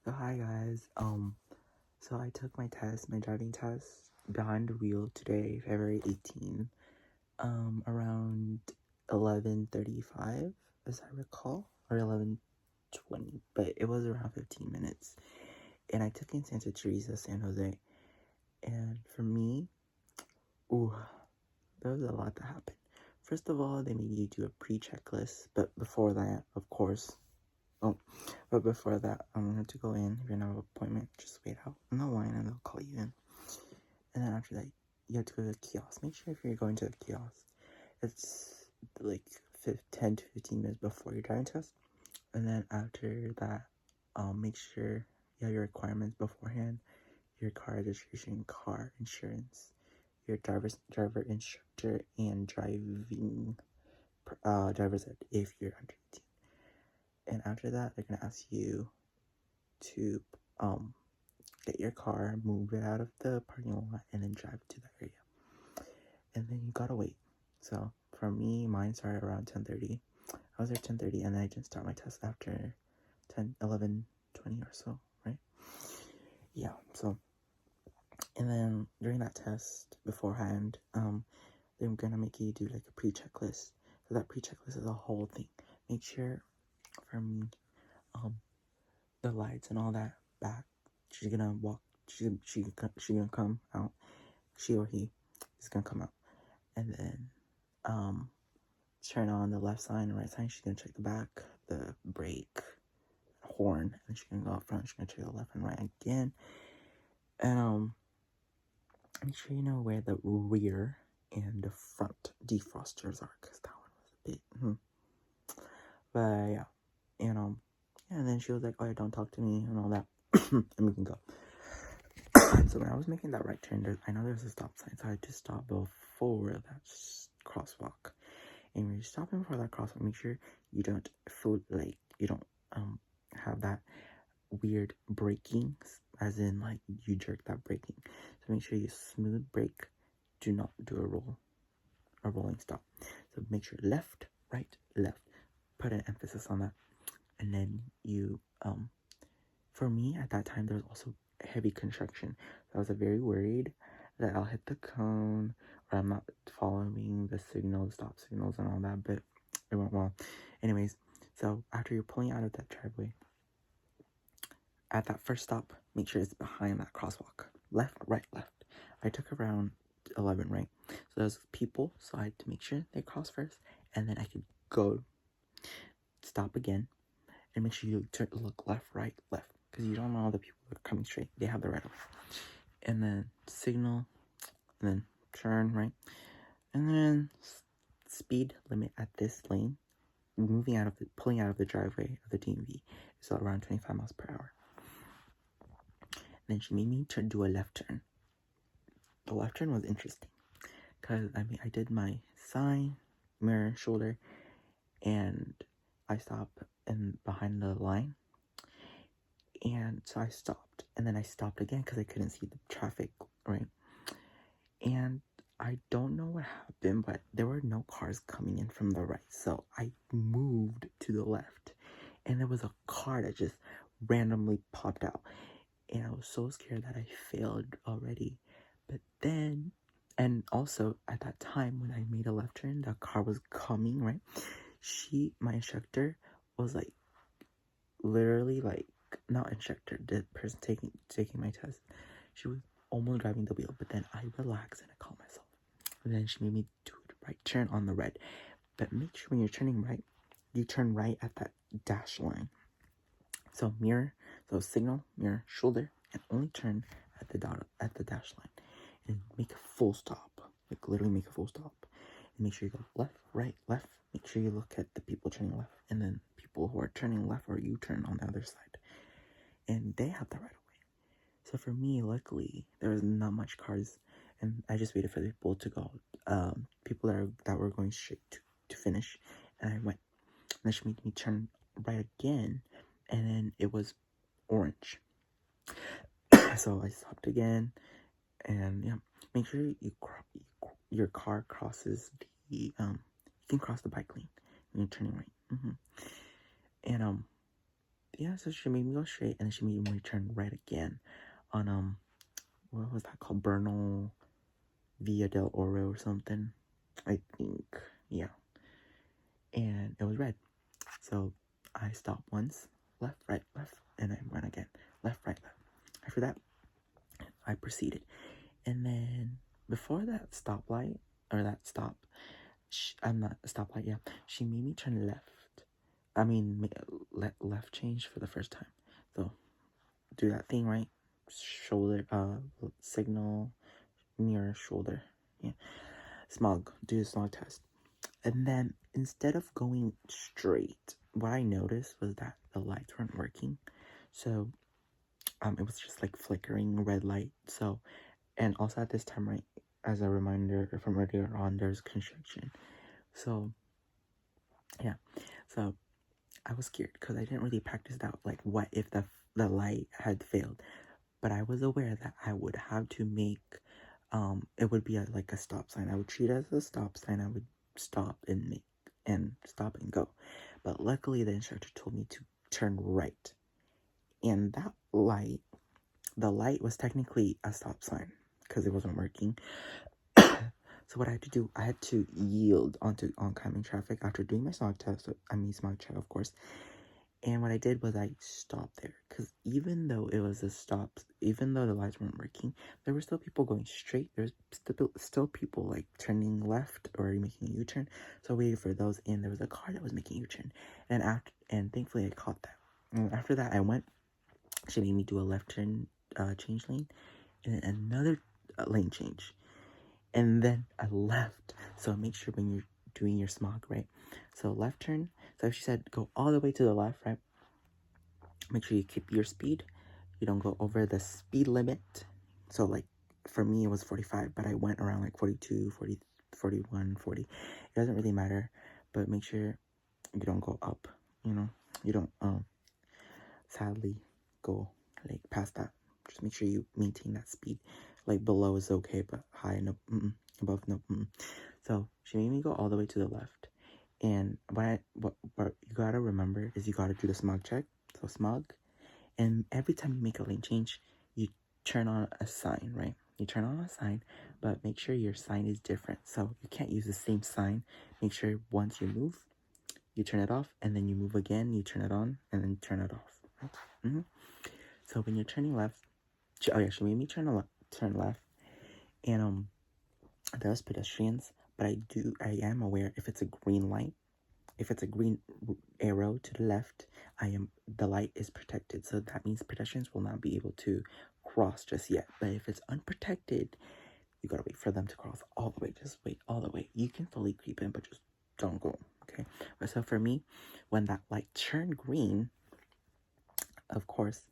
So hi guys. So I took my driving test behind the wheel today, February 18, around 11:35, as I recall, or 11:20, but it was around 15 minutes. And I took in Santa Teresa, San Jose. And for me, ooh, there was a lot that happened. First of all, they made you do a pre-checklist, but before that, of course. But before that, I'm going to go in. If you have an appointment, just wait out in the line and they'll call you in. And then after that, you have to go to the kiosk. Make sure if you're going to the kiosk, it's like 10 to 15 minutes before your driving test. And then after that, make sure you have your requirements beforehand: your car registration, car insurance, your driver instructor, and driver's ed if you're under 18. And after that, they're gonna ask you to get your car, move it out of the parking lot, and then drive to that area. And then you gotta wait. So for me, mine started around 10:30. I was there 10:30, and then I didn't start my test after 11:20 or so, right? Yeah. So, and then during that test beforehand, they're gonna make you do like a pre-checklist. So that pre-checklist is a whole thing. Make sure, for me, the lights and all that back. She's gonna walk. She gonna come out. She or he is gonna come out, and then turn on the left sign and right sign. She's gonna check the back, the brake, horn, and she's gonna go up front. She's gonna check the left and right again, and make sure you know where the rear and the front defrosters are, because that one was a bit. But yeah, and then she was like, "Oh, yeah, don't talk to me," and all that, and we can go. So when I was making that right turn, I know there's a stop sign, so I had to stop before that crosswalk. And when you're stopping before that crosswalk, make sure you don't have that weird braking, as in like you jerk that braking. So make sure you smooth brake. Do not do a rolling stop. So make sure left, right, left. Put an emphasis on that. And then you for me at that time, there was also heavy construction. So I was very worried that I'll hit the cone, or I'm not following the stop signals and all that, but it went well. Anyways, so after you're pulling out of that driveway, at that first stop, make sure it's behind that crosswalk. Left, right, left. I took around 11, right? So there's people, so I had to make sure they cross first, and then I could go stop again, and make sure you look left, right, left, because you don't know the people that are coming straight. They have the right of way. And then signal, and then turn, right? And then speed limit at this lane, pulling out of the driveway of the DMV, is around 25 miles per hour. And then she made me do a left turn. The left turn was interesting, because I did my sign, mirror, shoulder, and I stopped behind the line. And so I stopped, and then I stopped again because I couldn't see the traffic, right? And I don't know what happened, but there were no cars coming in from the right. So I moved to the left, and there was a car that just randomly popped out. And I was so scared that I failed already. But then, and also at that time when I made a left turn, the car was coming, right? My instructor was like, literally like, not instructor, the person taking my test, she was almost driving the wheel, but then I relaxed and I calmed myself. And then she made me do a right turn on the red. But make sure when you're turning right, you turn right at that dash line. So signal, mirror, shoulder, and only turn at the dash line. And make a full stop. Like literally make a full stop. And make sure you go left, right, left. Make sure you look at the people turning left, and then people who are turning left, or you turn on the other side. And they have the right of way. So for me, luckily, there was not much cars, and I just waited for the people to go. People that were going straight to finish, and I went. And then she made me turn right again, and then it was orange. So I stopped again, and yeah, make sure your car crosses you can cross the bike lane when you're turning right. And yeah, so she made me go straight, and then she made me turn right again on what was that called? Bernal Via del Oro or something, I think. Yeah, and it was red. So I stopped once, left, right, left, and I went again, left, right, left. After that, I proceeded, and then before that stoplight or that stop, I'm not a stoplight. Yeah, she made me turn left. I mean, left change for the first time. So do that thing, right? Shoulder, signal, mirror, shoulder. Yeah, smog. Do the smog test. And then instead of going straight, what I noticed was that the lights weren't working. So it was just like flickering red light. So, and also at this time, right, as a reminder from earlier on, there's construction. So yeah, so I was scared because I didn't really practice that. Like, what if the light had failed? But I was aware that I would have to make it would be like a stop sign. I would treat it as a stop sign. I would stop and stop and go. But luckily, the instructor told me to turn right, and that light, the light was technically a stop sign because it wasn't working. So what I had to do, I had to yield onto oncoming traffic after doing my smog test. Smog check, of course. And what I did was I stopped there, because even though it was a stop, even though the lights weren't working, there were still people going straight. There's still people like turning left or making a U-turn. So I waited for those, and there was a car that was making a U-turn, and thankfully I caught that. And after that, I went. She made me do a left turn, change lane, and then another lane change, and then I left. So make sure when you're doing your smog, right? So left turn. So if she said go all the way to the left, right? Make sure you keep your speed. You don't go over the speed limit. So like for me it was 45, but I went around like 42, 40, 41, 40. It doesn't really matter, but make sure you don't go up, you don't sadly go like past that. Just make sure you maintain that speed. Like below is okay, but high, no, above, no. So she made me go all the way to the left. And what you gotta remember is you gotta do the smog check. So smog, and every time you make a lane change, you turn on a sign, right? You turn on a sign, but make sure your sign is different. So you can't use the same sign. Make sure once you move, you turn it off, and then you move again, you turn it on, and then turn it off. Right? So when you're turning left, she made me turn left, and there's pedestrians, but I am aware if it's a green light, if it's a green arrow to the left, the light is protected. So that means pedestrians will not be able to cross just yet. But if it's unprotected, you gotta wait for them to cross all the way. Just wait all the way. You can fully creep in, but just don't go. Okay. So for me, when that light turned green, of course,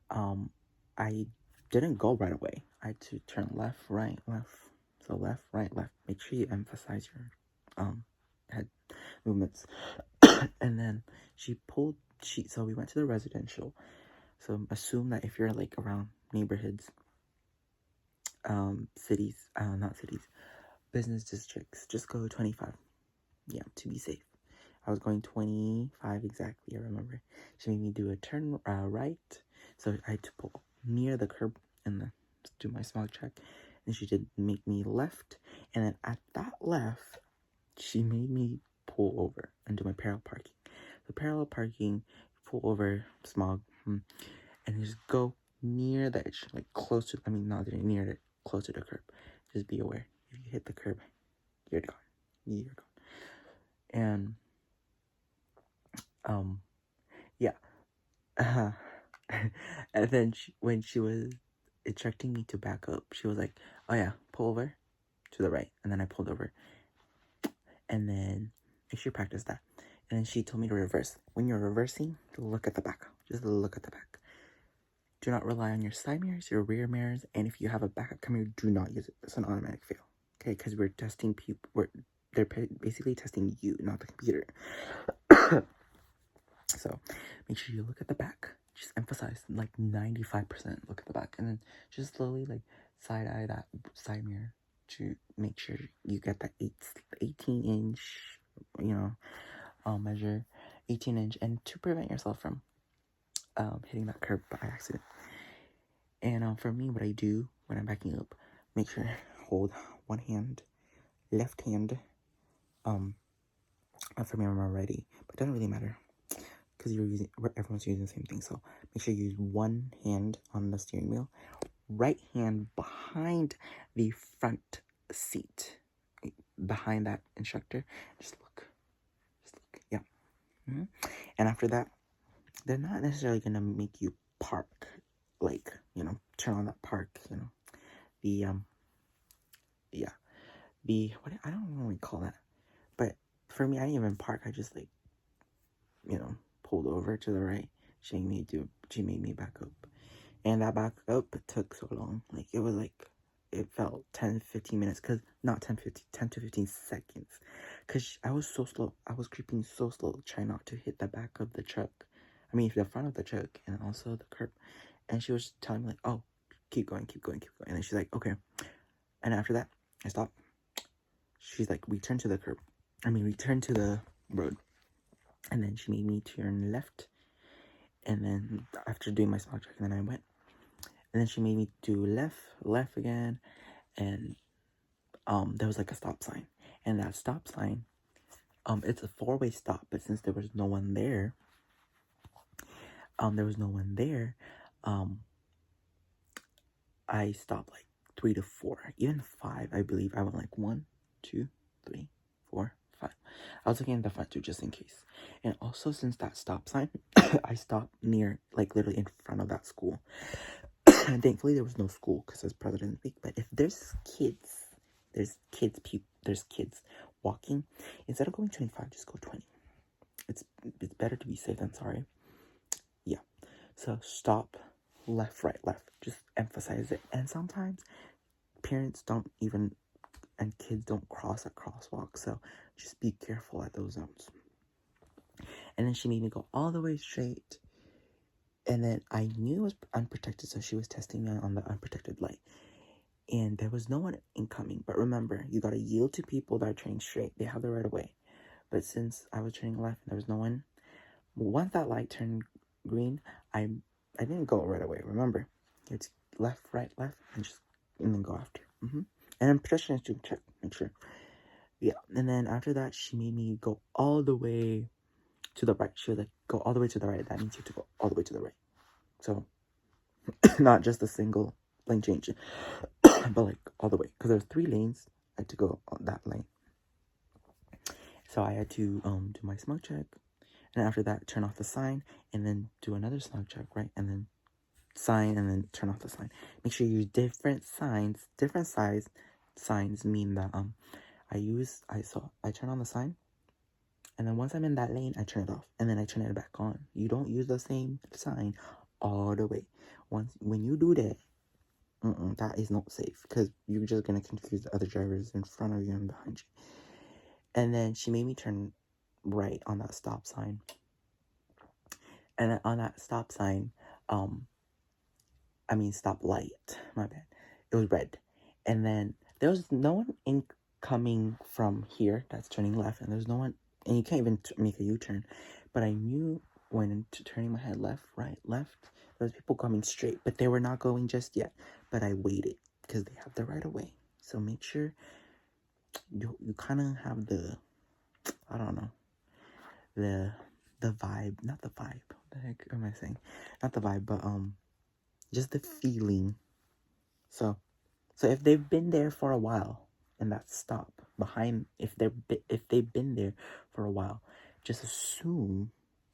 I didn't go right away. I had to turn left, right, left. So left, right, left. Make sure you emphasize your head movements. And then so we went to the residential. So assume that if you're like around neighborhoods, cities, not cities, business districts, just go 25. Yeah, to be safe. I was going 25 exactly, I remember. She made me do a turn right. So I had to pull near the curb and then do my smog check. And she did make me left. And then at that left, she made me pull over and do my parallel parking. So parallel parking, pull over, smog, and just go near the edge, like close to, not near it, close to the curb. Just be aware. If you hit the curb, you're gone. You're gone. And, yeah. And then when she was instructing me to back up, she was like, oh yeah, pull over to the right. And then I pulled over. And then make sure you practice that. And then she told me to reverse. When you're reversing, look at the back. Just look at the back. Do not rely on your side mirrors, your rear mirrors, and if you have a backup camera, do not use it. It's an automatic fail. Okay, because we're testing people. They're basically testing you, not the computer. So make sure you look at the back. Just emphasize like 95% look at the back, and then just slowly like side eye that side mirror to make sure you get that 18-inch, measure 18-inch, and to prevent yourself from hitting that curb by accident. And for me, what I do when I'm backing up, make sure hold one hand, left hand. For me, I'm already, but it doesn't really matter because everyone's using the same thing. So make sure you use one hand on the steering wheel, right hand behind the front seat, behind that instructor. Just look, yeah. And after that, they're not necessarily gonna make you park, like, turn on that park, the what, I don't know what we call that, but for me, I didn't even park. I just pulled over to the right. She made me back up, and that back up took so long. Like, it felt 10-15 minutes, not 10 to 15 seconds, because I was so slow. I was creeping so slow, trying not to hit the back of the truck. I mean, the front of the truck, and also the curb. And she was telling me, like, oh, keep going. And then she's like, okay. And after that, I stopped. She's like, return to the road. And then she made me turn left. And then after doing my small check, and then I went. And then she made me do left again. And there was like a stop sign. And that stop sign, it's a 4-way stop. But since there was no one there, I stopped like 3 to 4, even 5, I believe. I went like 1, 2, 3, 4, 5. I was looking at the front too, just in case. And also, since that stop sign, I stopped near, like, literally in front of that school. And thankfully, there was no school because it's President's Week. But if there's kids walking, instead of going 25, just go 20. It's better to be safe than sorry. Yeah. So stop, left, right, left. Just emphasize it. And sometimes parents and kids don't cross at crosswalks, so just be careful at those zones. And then she made me go all the way straight, and then I knew it was unprotected, so she was testing me on the unprotected light, and there was no one incoming. But remember, you gotta yield to people that are turning straight. They have the right of way. But since I was turning left and there was no one, once that light turned green, I didn't go right away. Remember, it's left, right, left, and then go after. And then pedestrians to check, make sure. Yeah, and then after that, she made me go all the way to the right. She was like, go all the way to the right. That means you have to go all the way to the right. So, not just a single lane change, but like all the way. Because there's 3 lanes, I had to go on that lane. So I had to do my smog check. And after that, turn off the sign, and then do another smog check, right? And then sign, and then turn off the sign. Make sure you use different signs, different size signs mean that I turn on the sign, and then once I'm in that lane, I turn it off, and then I turn it back on. You don't use the same sign all the way. When you do that, that is not safe, because you're just gonna confuse the other drivers in front of you and behind you. And then she made me turn right on that stop sign, and on that stop sign, stop light, my bad, it was red. And then there was no one incoming from here that's turning left, and there's no one, and you can't even make a U-turn. But I knew when turning my head left, right, left, there was people coming straight, but they were not going just yet. But I waited because they have the right of way. So make sure you kind of have the, I don't know, the vibe, not the vibe. What the heck am I saying? Not the vibe, but just the feeling. So if they've been there for a while, and that stop behind, if they've been there for a while, just assume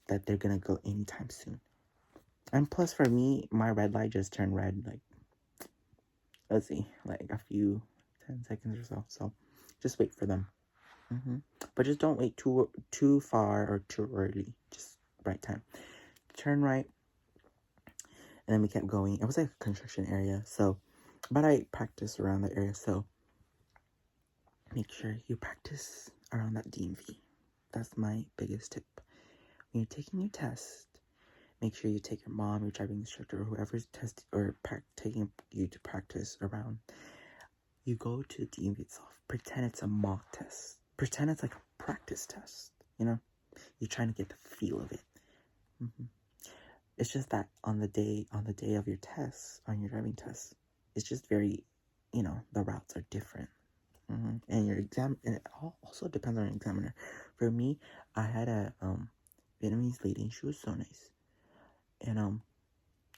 that they're gonna go anytime soon. And plus, for me, my red light just turned red, like, let's see, like a few 10 seconds or so. So just wait for them. But just don't wait too far or too early. Just right time. Turn right. And then we kept going. It was like a construction area, so, but I practiced around the area, so make sure you practice around that DMV. That's my biggest tip. When you're taking your test, make sure you take your mom, your driving instructor, or whoever's taking you to practice around. You go to the DMV itself. Pretend it's a mock test. Pretend it's like a practice test, You're trying to get the feel of it. It's just that on the day of your test, on your driving test, it's just very, the routes are different. And your exam, and it also depends on your examiner. For me, I had a Vietnamese lady, and she was so nice. And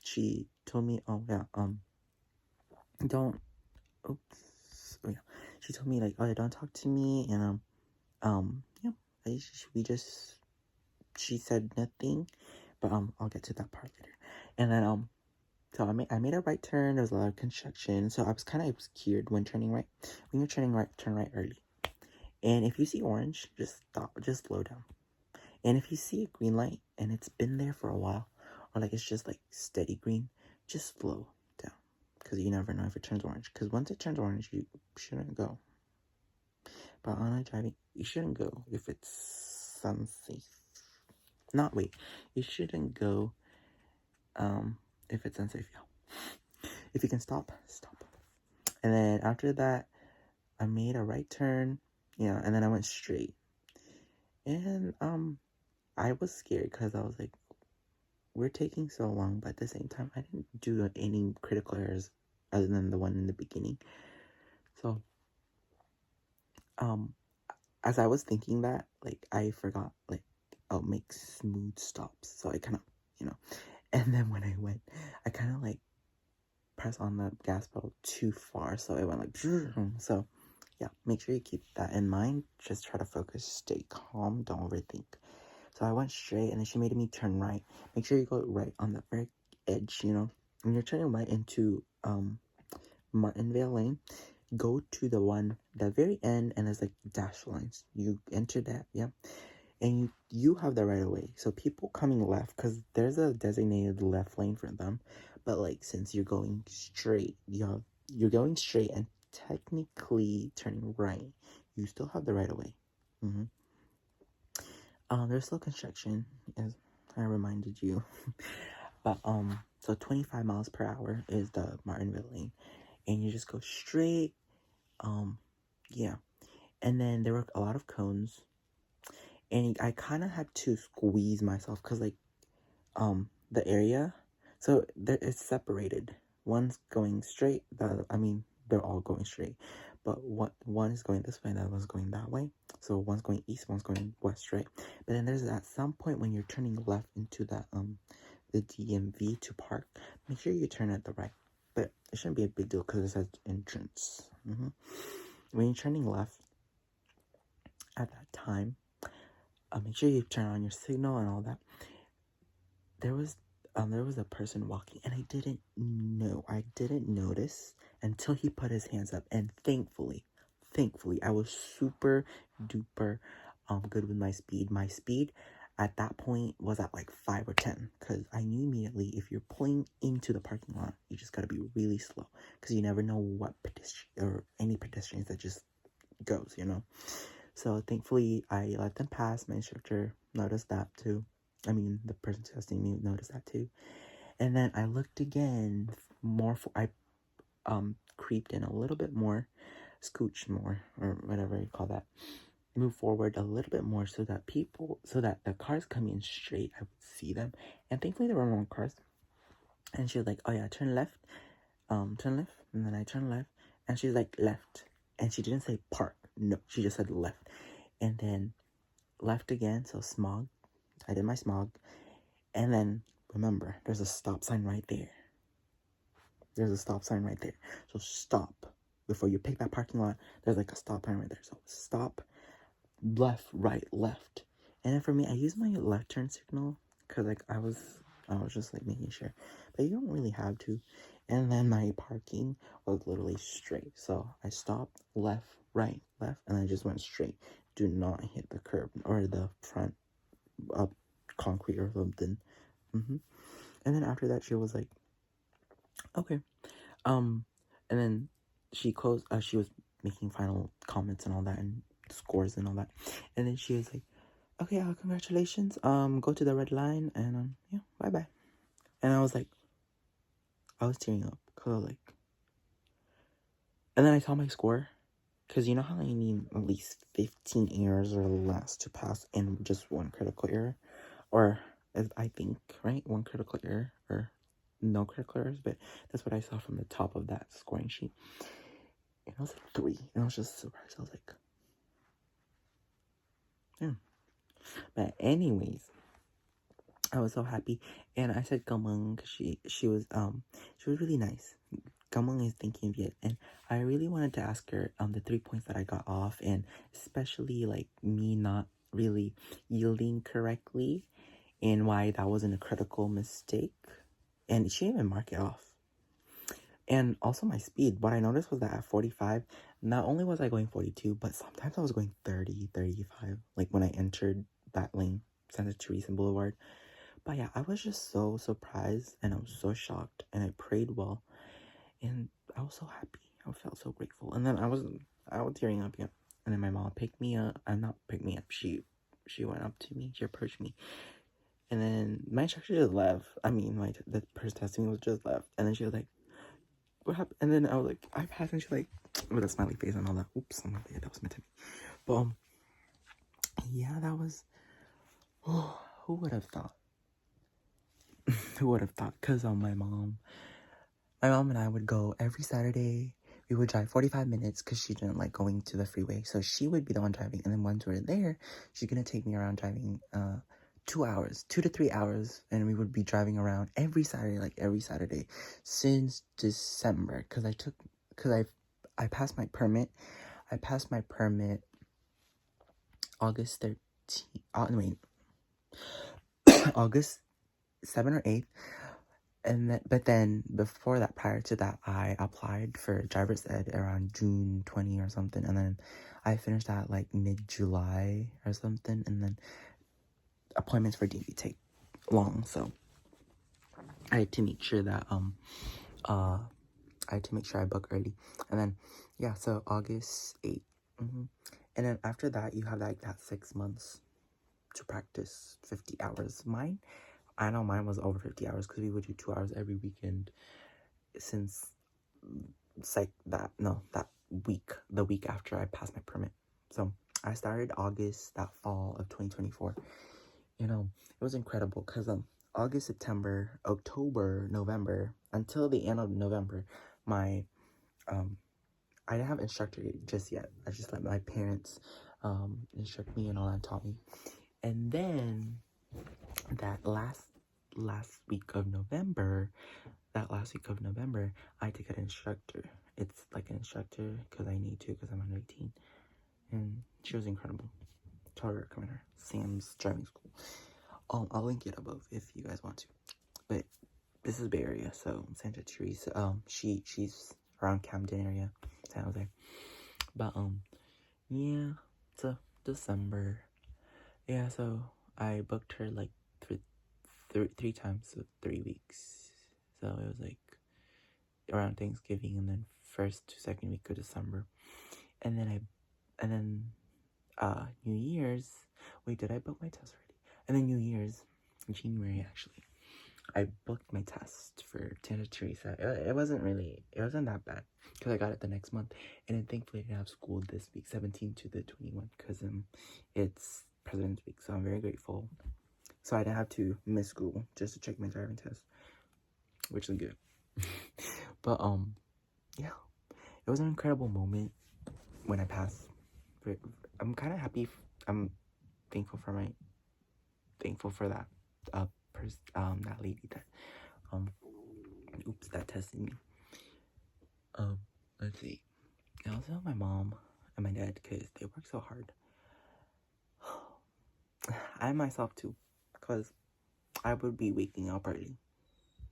she told me, oh yeah, don't, oops, oh yeah, she told me like, oh yeah, don't talk to me, and yeah, she said nothing, but I'll get to that part later. And then so I made a right turn. There was a lot of construction, so I was kind of scared when turning right. When you're turning right, turn right early. And if you see orange, just stop, just slow down. And if you see a green light and it's been there for a while, or like it's just like steady green, just slow down, because you never know if it turns orange. Because once it turns orange, you shouldn't go. But online driving, you shouldn't go if it's unsafe. You shouldn't go if it's unsafe. Yeah. If you can stop, stop. And then after that, I made a right turn, and then I went straight. And I was scared because I was like, we're taking so long, but at the same time, I didn't do any critical errors other than the one in the beginning. So, as I was thinking that, like, I forgot, like, I'll make smooth stops. So I kind of, and then when I went, I kind of like pressed on the gas pedal too far. So it went like, so yeah, make sure you keep that in mind. Just try to focus, stay calm, don't overthink. So I went straight, and then she made me turn right. Make sure you go right on the very edge, When you're turning right into Martinvale Lane, go to the very end, and there's like dash lines. You enter that, yeah, and you have the right of way. So people coming left, because there's a designated left lane for them, but like since you're going straight, you're going straight and technically turning right, you still have the right of way. There's still construction, as I reminded you. But so 25 miles per hour is the Martinville lane, and you just go straight. Yeah, and then there were a lot of cones, and I kind of had to squeeze myself because like the area, so it's separated. One's going straight. They're all going straight, but one is going this way, and the other one's going that way. So one's going east, one's going west, right? But then there's at some point when you're turning left into that the DMV to park, make sure you turn at the right. But it shouldn't be a big deal because it says entrance. When you're turning left at that time, make sure you turn on your signal and all that. There was a person walking, and I didn't notice until he put his hands up, and thankfully I was super duper good with my speed. My speed at that point was at like 5 or 10, because I knew immediately if you're pulling into the parking lot, you just got to be really slow, because you never know what any pedestrians that just goes, So thankfully I let them pass. My instructor noticed that too. The person testing me noticed that too. And then I looked again I creeped in a little bit more, scooched more, or whatever you call that. Move forward a little bit more so that the cars coming in straight, I would see them. And thankfully there were more cars. And she was like, oh yeah, turn left. Turn left. And then I turned left. And she's like, left. And she didn't say park. No, she just said left. And then left again, so smog. I did my smog. And then, remember, there's a stop sign right there. So stop. Before you pick that parking lot, there's like a stop sign right there. So stop, left, right, left. And then for me, I use my left turn signal because like I was just like making sure. But you don't really have to. And then my parking was literally straight. So I stopped, left, right, left, and I just went straight. Do not hit the curb or the front concrete or something. And then after that, she was like, okay. And then she closed, she was making final comments and all that, and scores and all that. And then she was like, okay, congratulations. Go to the red line, and yeah, bye-bye. And I was tearing up, cause I was like, and then I saw my score, cause you know how I need at least 15 errors or less to pass in just one critical error, or I think, right? One critical error or no critical errors, but that's what I saw from the top of that scoring sheet. And I was like 3, and I was just surprised. I was like, yeah. But anyways, I was so happy, and I said Gamung because she was really nice. Gamung is thinking Viet, and I really wanted to ask her the 3 points that I got off, and especially like me not really yielding correctly, and why that wasn't a critical mistake. And she didn't even mark it off. And also my speed. What I noticed was that at 45, not only was I going 42, but sometimes I was going 30, 35. Like when I entered that lane, Santa Teresa Boulevard. But yeah, I was just so surprised, and I was so shocked, and I prayed well, and I was so happy. I felt so grateful. And then I was tearing up, yeah. And then my mom picked me up. Not picked me up. She went up to me. She approached me. And then my instructor just left. I mean, the person testing me was just left. And then she was like, what happened? And then I was like, I passed, and she's like, with a smiley face and all that. Oops, I'm like, yeah, that was meant to be. But yeah, that was. Oh, who would have thought? Who would have thought? Because my mom and I would go every Saturday. We would drive 45 minutes because she didn't like going to the freeway. So she would be the one driving. And then once we're there, she's going to take me around driving 2 hours, 2 to 3 hours. And we would be driving around every Saturday since December. Because I passed my permit. I passed my permit August 13th. August 7th or 8th. But then before that, prior to that, I applied for driver's ed around June 20 or something, and then I finished that like mid-July or something, and then appointments for DMV take long, so I had to make sure that I book early, and then yeah, so August 8th, and then after that you have like that 6 months to practice 50 hours. I know mine was over 50 hours because we would do 2 hours every weekend since the week after I passed my permit. So I started that fall of 2024. It was incredible because August, September, October, November, until the end of November, I didn't have instructor just yet. I just let my parents instruct me and all that, taught me. And then that last week of November, I had to get an instructor. It's like an instructor because I need to because I'm under 18. And she was incredible. Totally recommend her. Sam's driving school. I'll link it above if you guys want to. But this is Bay Area, so Santa Teresa. She's around Camden area, San Jose. But yeah, so December. Yeah, so I booked her like three times, so 3 weeks. So it was like around Thanksgiving, and then first to second week of December, and then New Year's. Wait, did I book my test already? And then New Year's, January actually, I booked my test for Santa Teresa. It wasn't that bad because I got it the next month, and then thankfully I didn't have school this week, 17 to the 21, because it's President's Week, so I'm very grateful. So I didn't have to miss school just to check my driving test, which is good. But yeah, it was an incredible moment when I passed. I'm kind of happy. I'm thankful for that that lady that that tested me. Let's see. And also my mom and my dad, because they work so hard. I myself too, because I would be waking up early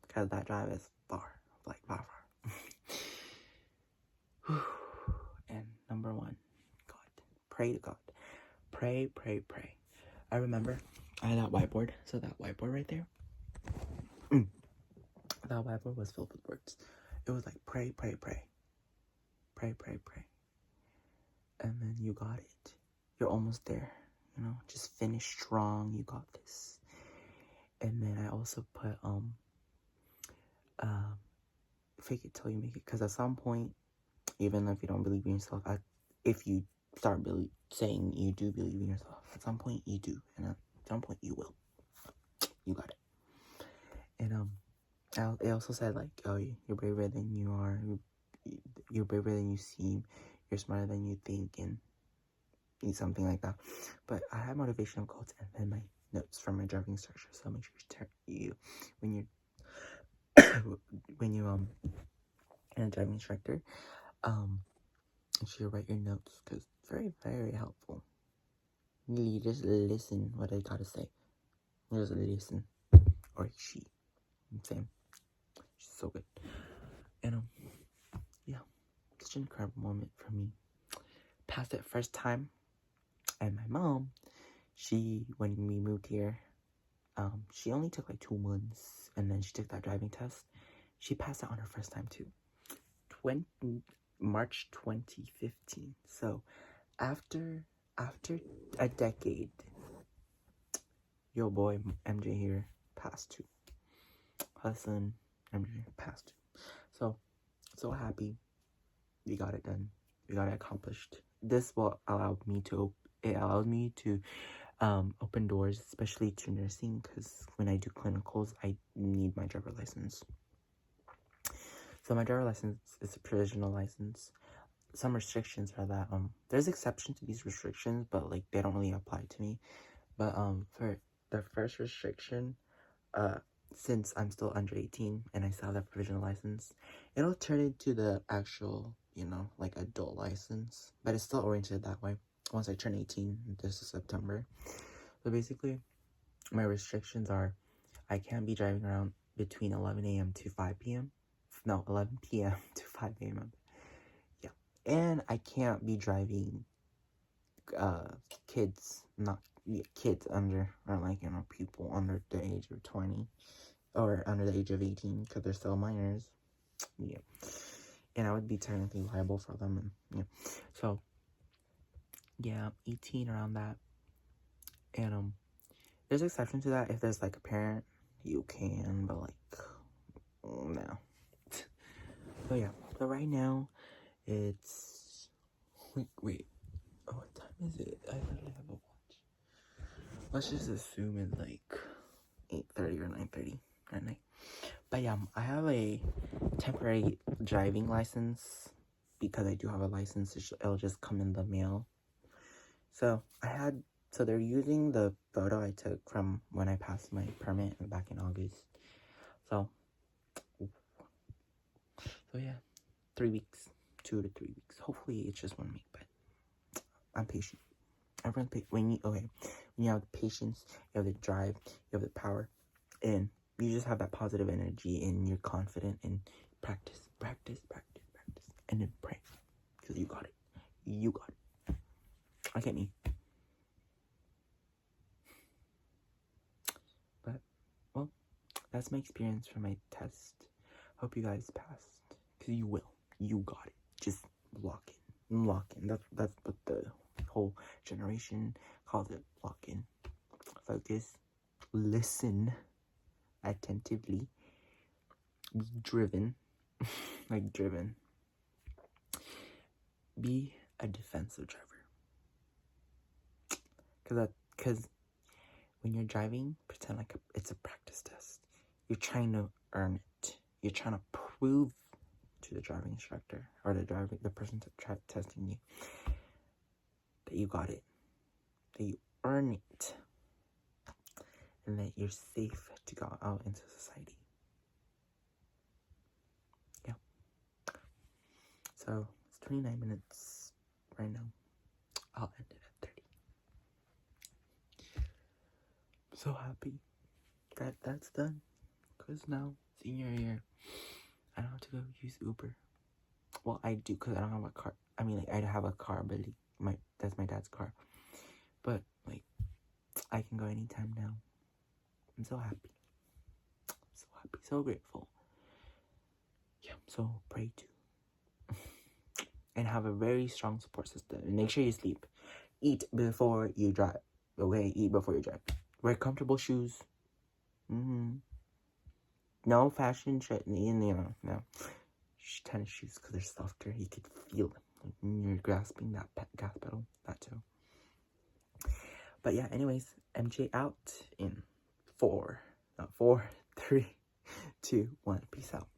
because that drive is far. And number 1, God. Pray to God. Pray. I remember I had that whiteboard. So that whiteboard right there, that whiteboard was filled with words. It was like pray. And then you got it. You're almost there. Just finish strong. You got this. And then I also put fake it till you make it, because at some point, even if you don't believe in yourself, if you start saying you do believe in yourself, at some point you do, and at some point you will. You got it. And it also said like, oh, you're braver than you are. You're braver than you seem. You're smarter than you think, and something like that. But I have motivational quotes and then my notes from my driving instructor. So make sure you when you and a driving instructor, make sure you write your notes because it's very, very helpful. You just listen what I gotta say. You just listen, or she. I'm saying she's so good. And yeah, such an incredible moment for me. Passed it first time, and my mom, when we moved here, she only took like 2 months, and then she took that driving test. She passed it on her first time too. March 2015. So after a decade, your boy MJ here passed too. Husband MJ passed too. So happy we got it done. We got it accomplished. This will allow me to open doors, especially to nursing, because when I do clinicals, I need my driver license. So my driver license is a provisional license. Some restrictions are that there's exceptions to these restrictions, but like they don't really apply to me. But for the first restriction, since I'm still under 18 and I still have that provisional license, it'll turn into the actual, like adult license, but it's still oriented that way once I turn 18 this is September. So basically, my restrictions are I can't be driving around between 11 a.m. to 5 p.m. No, 11 p.m. to 5 a.m. Yeah. And I can't be driving kids under, or like, people under the age of 20 or under the age of 18 because they're still minors. Yeah. And I would be technically liable for them. And yeah. So, yeah, 18 around that. And there's exception to that if there's like a parent, you can, but like, no. So yeah, so right now it's wait. Oh, what time is it? I literally have a watch. Let's just assume it's like 8:30 or 9:30 at night. But yeah, I have a temporary driving license because I do have a license. It'll just come in the mail. So they're using the photo I took from when I passed my permit back in August. So yeah, 3 weeks, 2 to 3 weeks. Hopefully it's just 1 week, but I'm patient. Everyone's when you have the patience, you have the drive, you have the power, and you just have that positive energy, and you're confident, and practice, and then pray, because you got it. Look at me. But, well, that's my experience for my test. Hope you guys passed, because you will. You got it. Just lock in. That's what the whole generation calls it. Lock in. Focus. Listen attentively. Be driven. Like driven. Be a defensive driver. Because when you're driving, pretend like it's a practice test. You're trying to earn it. You're trying to prove to the driving instructor or the person testing you that you got it, that you earn it, and that you're safe to go out into society. Yeah. So it's 29 minutes right now. I'll end it at 30. So happy that that's done, because now senior year I don't have to go use Uber. Well, I do, because I don't have a car. I mean, like, I have a car, but that's my dad's car. But, like, I can go anytime now. I'm so happy. So grateful. Yeah, so pray too. And have a very strong support system. And make sure you sleep. Eat before you drive. Okay, eat before you drive. Wear comfortable shoes. No fashion shit. No. Tennis shoes, because they're softer. You could feel them when you're grasping that gas pedal. That too. But yeah, anyways, MJ out in 4, 4, 3, 2, 1. Peace out.